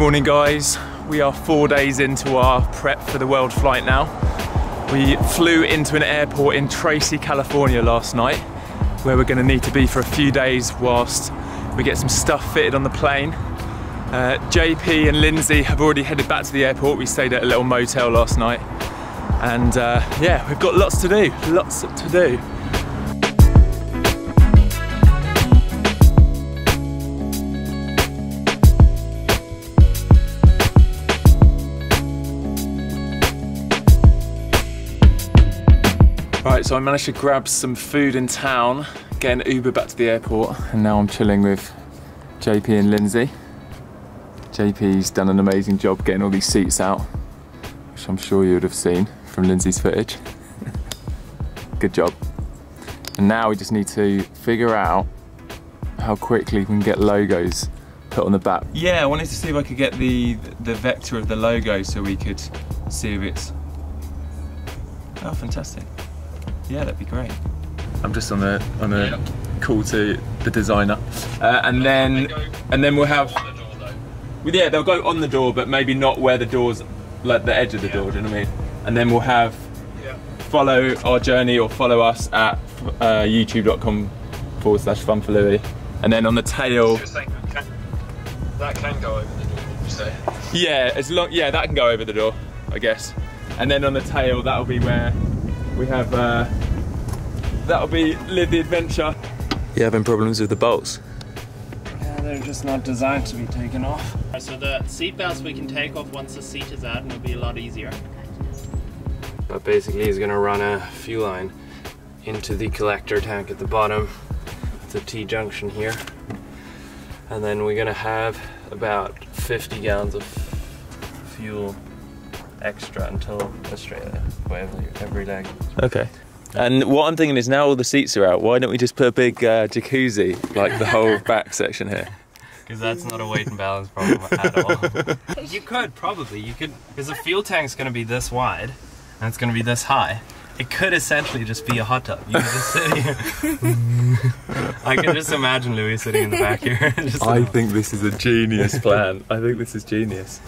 Morning guys, we are 4 days into our prep for the world flight now. We flew into an airport in Tracy, California last night, where we're going to need to be for a few days whilst we get some stuff fitted on the plane. JP and Lindsay have already headed back to the airport. We stayed at a little motel last night. And yeah, we've got lots to do, lots to do. Right, so I managed to grab some food in town, get an Uber back to the airport, and now I'm chilling with JP and Lindsay. JP's done an amazing job getting all these seats out, which I'm sure you would have seen from Lindsay's footage. Good job. And now we just need to figure out how quickly we can get logos put on the back. Yeah, I wanted to see if I could get the vector of the logo so we could see if it's... Oh, fantastic. Yeah, that'd be great. I'm just on a call to the designer, and then we'll have. Yeah, they'll go on the door, but maybe not where the door's like the edge of the door. Do you know what I mean? And then we'll have follow our journey or follow us at youtube.com/FunForLouis, and then on the tail. That can go over the door. Did you say? Yeah, that can go over the door, I guess. And then on the tail, that'll be where we have. That'll be Live the Adventure. You having problems with the bolts? Yeah, they're just not designed to be taken off. So the seat belts we can take off once the seat is out, and it'll be a lot easier. But basically, he's gonna run a fuel line into the collector tank at the bottom, the T-junction here, and then we're gonna have about 50 gallons of fuel extra until Australia, every leg. Okay. And what I'm thinking is now all the seats are out, why don't we just put a big jacuzzi, like the whole back section here? Because that's not a weight and balance problem at all. You could, probably. You could, because the fuel tank's going to be this wide, and it's going to be this high. It could essentially just be a hot tub. You could just sit here. I can just imagine Louis sitting in the back here. I think this is a genius plan. I think this is genius.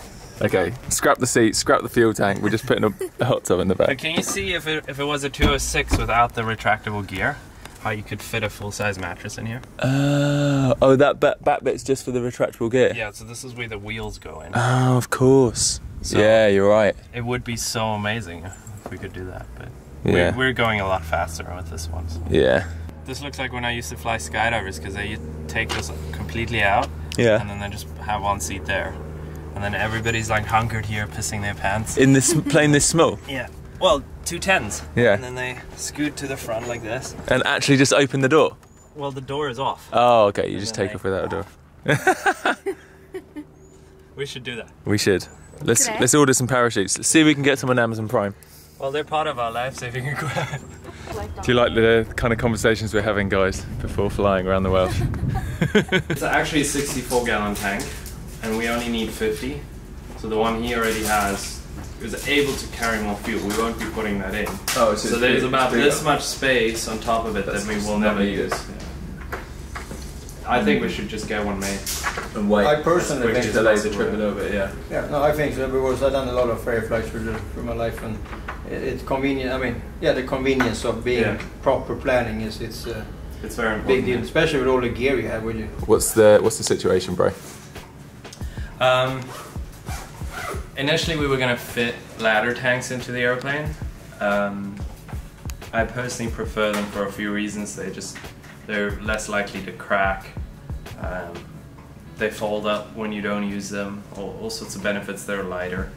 Okay, scrap the seat, scrap the fuel tank, we're just putting a hot tub in the back. But can you see if it was a 206 without the retractable gear, how you could fit a full-size mattress in here? Oh, that back bit's just for the retractable gear? Yeah, so this is where the wheels go in. Oh, of course. So yeah, you're right. It would be so amazing if we could do that, but yeah. we're going a lot faster with this one. So. Yeah. This looks like when I used to fly skydivers, because they take this completely out, yeah, and then they just have one seat there. And then everybody's like hunkered here, pissing their pants. In this plane this small? Yeah. Well, 210s. Yeah. And then they scoot to the front like this. And actually just open the door? Well, the door is off. Oh, okay. You just take off without a door. We should do that. We should. Let's order some parachutes. Let's see if we can get some on Amazon Prime. Well, they're part of our life-saving equipment. Do you like the kind of conversations we're having, guys, before flying around the world? It's actually a 64-gallon tank. And we only need 50, so the one he already has is able to carry more fuel. We won't be putting that in. Oh, so there's about this much space on top of it that we will never use. Yeah. I think we should just get one made. And wait. I personally think delay the trip a little bit. Yeah. Yeah, no, I think so, because I've done a lot of ferry flights through my life, and it's convenient. I mean, yeah, the convenience of being proper planning it's very important. Big deal, especially with all the gear you have with you. What's the situation, bro? Initially we were going to fit ladder tanks into the airplane. I personally prefer them for a few reasons. They're less likely to crack. They fold up when you don't use them. All sorts of benefits. They're lighter.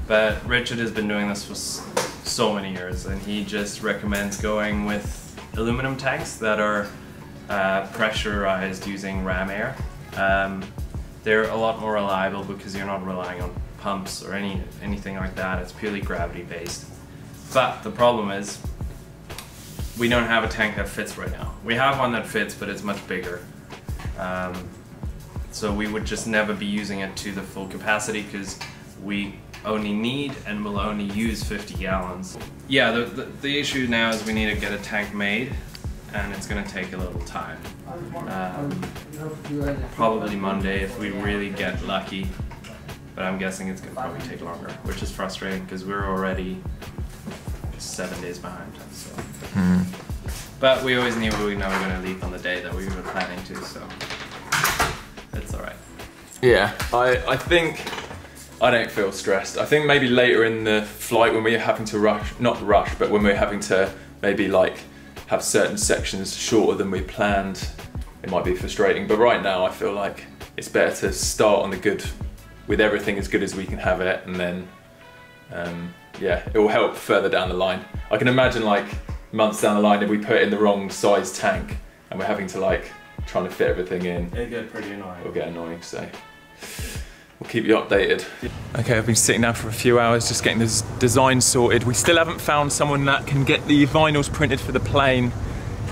But Richard has been doing this for so many years, and he just recommends going with aluminum tanks that are pressurized using ram air. They're a lot more reliable because you're not relying on pumps or anything like that. It's purely gravity based. But the problem is we don't have a tank that fits right now. We have one that fits, but it's much bigger. So we would just never be using it to the full capacity because we only need and will only use 50 gallons. Yeah, the issue now is we need to get a tank made, and it's going to take a little time. Probably Monday if we really get lucky. but I'm guessing it's going to probably take longer, which is frustrating because we're already 7 days behind. So. But we always knew we were going to leave on the day that we were planning to, so it's all right. Yeah, I think I don't feel stressed. I think maybe later in the flight when we're having to rush, not rush, but when we're having to maybe like have certain sections shorter than we planned, it might be frustrating. But right now I feel like it's better to start on the good, with everything as good as we can have it, and then yeah, it will help further down the line. I can imagine like months down the line if we put in the wrong size tank and we're having to like trying to fit everything in. It'll get pretty annoying. It'll get annoying, so we'll keep you updated. Okay, I've been sitting now for a few hours just getting this design sorted. We still haven't found someone that can get the vinyls printed for the plane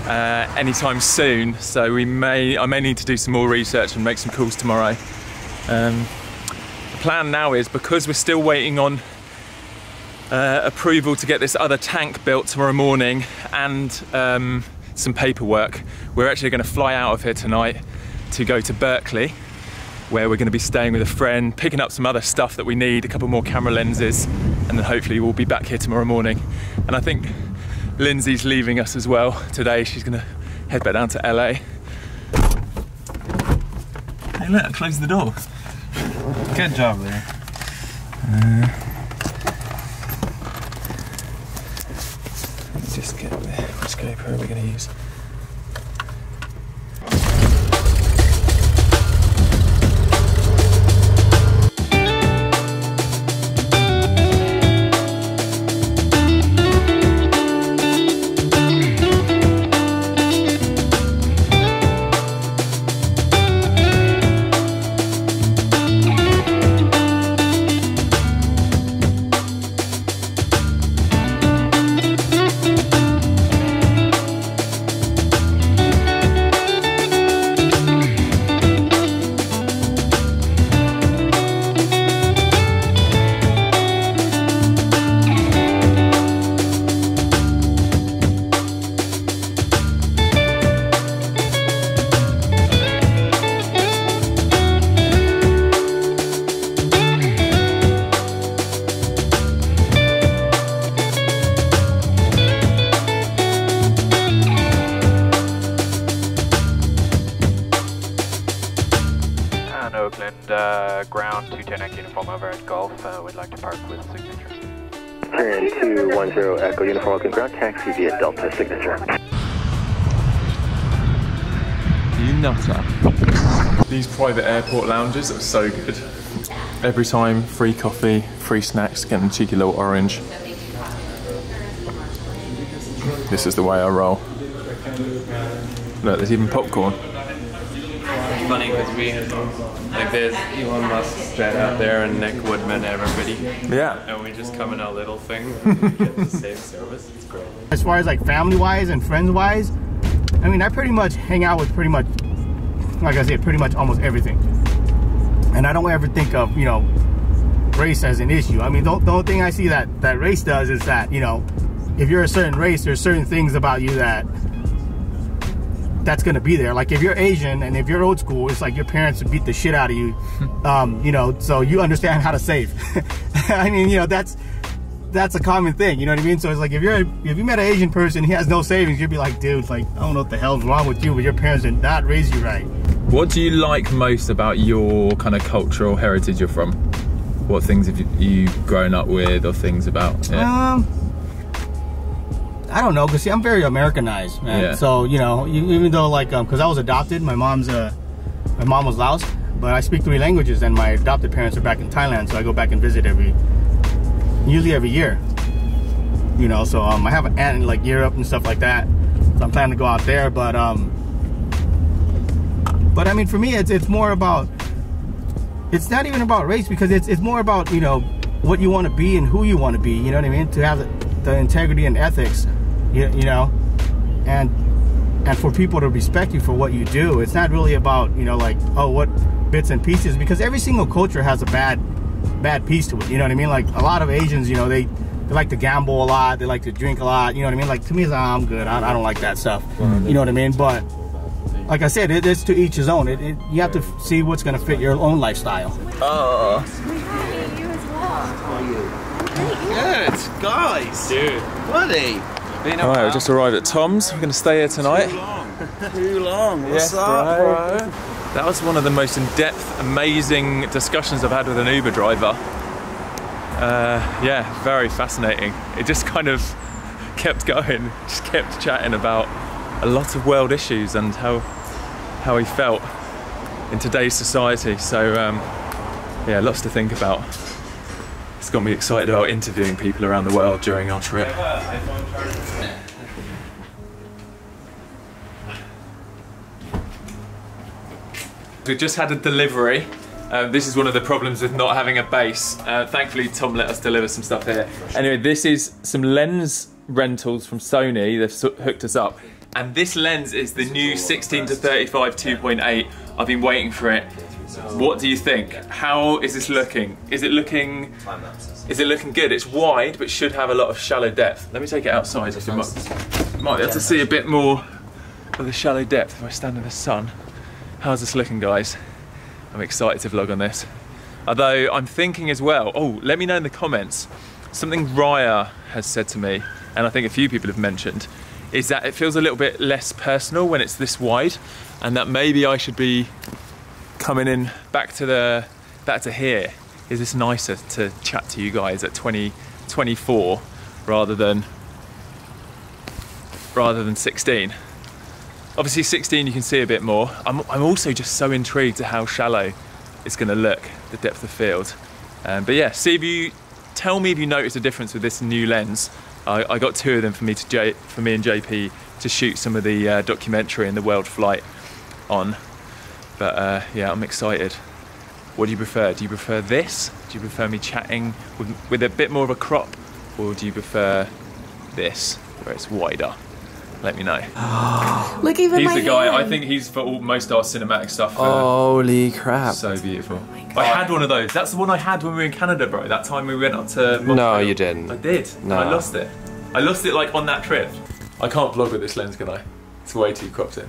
anytime soon, so I may need to do some more research and make some calls tomorrow. The plan now is, because we're still waiting on approval to get this other tank built tomorrow morning and some paperwork, we're actually going to fly out of here tonight to go to Berkeley, where we're going to be staying with a friend, picking up some other stuff that we need, a couple more camera lenses, and then hopefully we'll be back here tomorrow morning. And I think Lindsay's leaving us as well today. She's going to head back down to LA. Hey look, I closed the door. Good job there. Let's just get there. Which GoPro are we going to use? Ground 210 uniform over at Gulf. We'd like to park with signature. Turn 210 Echo uniform Oakland ground, taxi via Delta signature. You nutter. These private airport lounges are so good. Every time, free coffee, free snacks, getting a cheeky little orange. This is the way I roll. Look, there's even popcorn. It's funny because we had, like, there's Elon Musk's jet out there and Nick Woodman, everybody. Yeah. And we just come in our little thing and we get the same service. It's great. As far as like family-wise and friends-wise, I mean, I pretty much hang out with pretty much, like I said, pretty much almost everything. And I don't ever think of, you know, race as an issue. I mean, the only thing I see that race does is that, you know, if you're a certain race, there's certain things about you that's gonna be there. Like if you're Asian and if you're old school, it's like your parents would beat the shit out of you, you know, so you understand how to save. I mean, you know, that's a common thing, you know what I mean? So it's like if you met an Asian person, he has no savings, you'd be like, dude, like, I don't know what the hell's wrong with you, but your parents did not raise you right. What do you like most about your kind of cultural heritage you're from? What things have you grown up with, or things about it? I don't know, because see, I'm very Americanized, man. Yeah. So, you know, even though, like, because I was adopted, my mom was Laos, but I speak 3 languages, and my adopted parents are back in Thailand, so I go back and visit usually every year. You know, so I have an aunt in, like, Europe and stuff like that, so I'm planning to go out there, but I mean, for me, it's more about, it's not even about race, because it's more about, you know, what you want to be and who you want to be, you know what I mean? To have the integrity and ethics, you know, and for people to respect you for what you do. It's not really about, you know, like, oh, what bits and pieces, because every single culture has a bad piece to it, you know what I mean? Like a lot of Asians, you know, they like to gamble a lot, they like to drink a lot, you know what I mean? Like, to me, it's, oh, I'm good, I don't like that stuff, you know what I mean? But like I said, it's to each his own. You have to see what's going to fit your own lifestyle. Oh. Hi, you as well. How are you? Good, guys. Dude. Buddy. Alright, we just arrived at Tom's. We're going to stay here tonight. Too long. What's Yes, up, bro? That was one of the most in-depth, amazing discussions I've had with an Uber driver. Yeah, very fascinating. It just kind of kept going, just kept chatting about a lot of world issues and how he felt in today's society. So yeah, lots to think about. It's got me excited about interviewing people around the world during our trip. We just had a delivery. This is one of the problems with not having a base. Thankfully, Tom let us deliver some stuff here. Anyway, this is some lens rentals from Sony. They've hooked us up. And this lens is the new 16 to 35 2.8. I've been waiting for it. What do you think? How is this looking? Is it looking good? It's wide, but should have a lot of shallow depth. Let me take it outside. So you might be able to see a bit more of the shallow depth if I stand in the sun. How's this looking, guys? I'm excited to vlog on this. Although I'm thinking as well, oh, let me know in the comments, something Raya has said to me, and I think a few people have mentioned, is that it feels a little bit less personal when it's this wide, and that maybe I should be coming in back to here. Is this nicer to chat to you guys at 24 rather than 16? Obviously 16 you can see a bit more. I'm also just so intrigued to how shallow it's going to look, the depth of field. But yeah, tell me if you notice a difference with this new lens. I got two of them for me and JP to shoot some of the documentary and the world flight on. But yeah, I'm excited. What do you prefer? Do you prefer this? Do you prefer me chatting with a bit more of a crop? Or do you prefer this, where it's wider? Let me know. Look, even He's my the guy, hand. I think he's for most our cinematic stuff. Holy crap. So beautiful. I had one of those. That's the one I had when we were in Canada, bro. That time we went up to Montreal. No, you didn't. I did. No. I lost it. I lost it like on that trip. I can't vlog with this lens, can I? It's way too cropped in.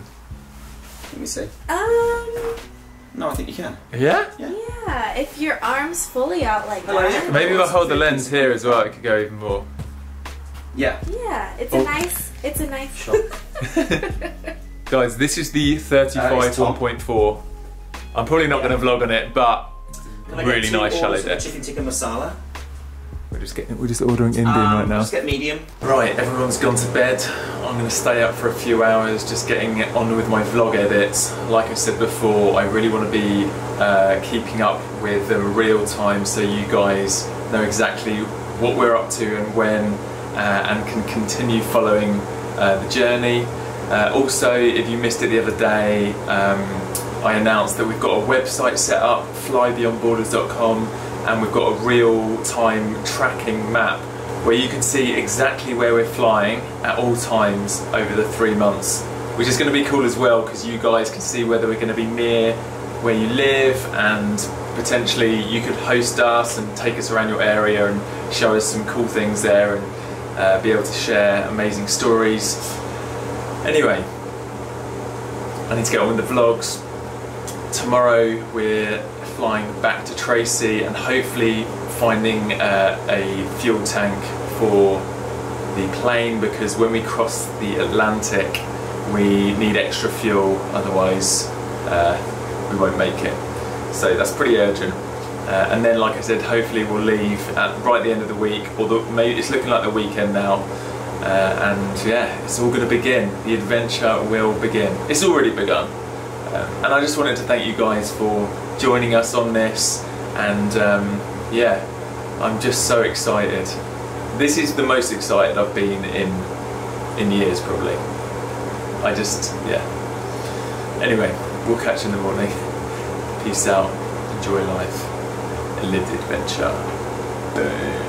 Let me see. No, I think you can. Yeah? Yeah, if your arm's fully out like that. Maybe if I hold the lens here as well, it could go even more. Yeah. Yeah, it's a nice Shot. Guys, this is the 35 1.4. I'm probably not going to vlog on it, but really nice shallow depth. Chicken tikka masala. We're just ordering Indian right now. Just get medium. Right, everyone's gone to bed. I'm going to stay up for a few hours, just getting on with my vlog edits. Like I said before, I really want to be keeping up with them real time, so you guys know exactly what we're up to and when, and can continue following the journey. Also, if you missed it the other day, I announced that we've got a website set up, flybeyondborders.com, and we've got a real-time tracking map where you can see exactly where we're flying at all times over the 3 months, which is going to be cool as well, because you guys can see whether we're going to be near where you live, and potentially you could host us and take us around your area and show us some cool things there, and be able to share amazing stories. Anyway, I need to get on with the vlogs. Tomorrow we're flying back to Tracy and hopefully finding a fuel tank for the plane, because when we cross the Atlantic we need extra fuel, otherwise we won't make it. So that's pretty urgent. And then, like I said, hopefully we'll leave at right at the end of the week, or maybe it's looking like the weekend now. And yeah, it's all going to begin. The adventure will begin. It's already begun. And I just wanted to thank you guys for joining us on this, and yeah, I'm just so excited. This is the most excited I've been in years, probably. Yeah. Anyway, we'll catch you in the morning. Peace out, enjoy life, and live the adventure. Boom.